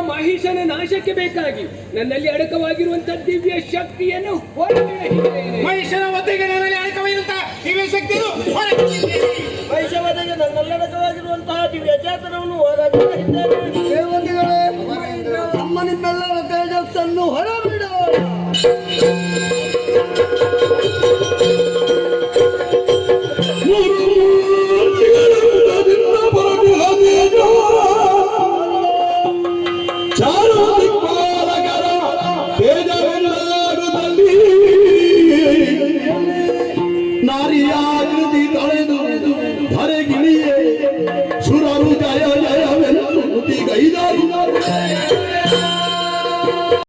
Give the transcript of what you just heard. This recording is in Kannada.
ಮಹಿಷನ ನಾಶಕ್ಕೆ ಬೇಕಾಗಿ ನನ್ನಲ್ಲಿ ಅಡಕವಾಗಿರುವಂತಹ ದಿವ್ಯ ಶಕ್ತಿಯನ್ನು ಮಹಿಷನ ವಧೆಗೆ ನನ್ನಲ್ಲಿ ಅಡಕವಾಗಿರುವಂತಹ ದಿವ್ಯ ಶಕ್ತಿಯನ್ನು ಮಹಿಷ ವಧೆಗೆ ನನ್ನಲ್ಲಿ ಅಡಕವಾಗಿರುವಂತಹ ದಿವ್ಯ ಚೇತನವನ್ನು ಹೊರಬಿಟ್ಟಿದ್ದೇನೆ. ನಮ್ಮ ನಿಮ್ಮೆಲ್ಲರ ತೇಜಸ್ಸನ್ನು ಹೊರಬಿಡ. ನಾರಿಯಾಕೃತಿ ತಳೆದು ಧರೆಗಿಳಿಯೇ ಸುರರು ಜಯ ಜಯವೆಂದು ಗೈದರು.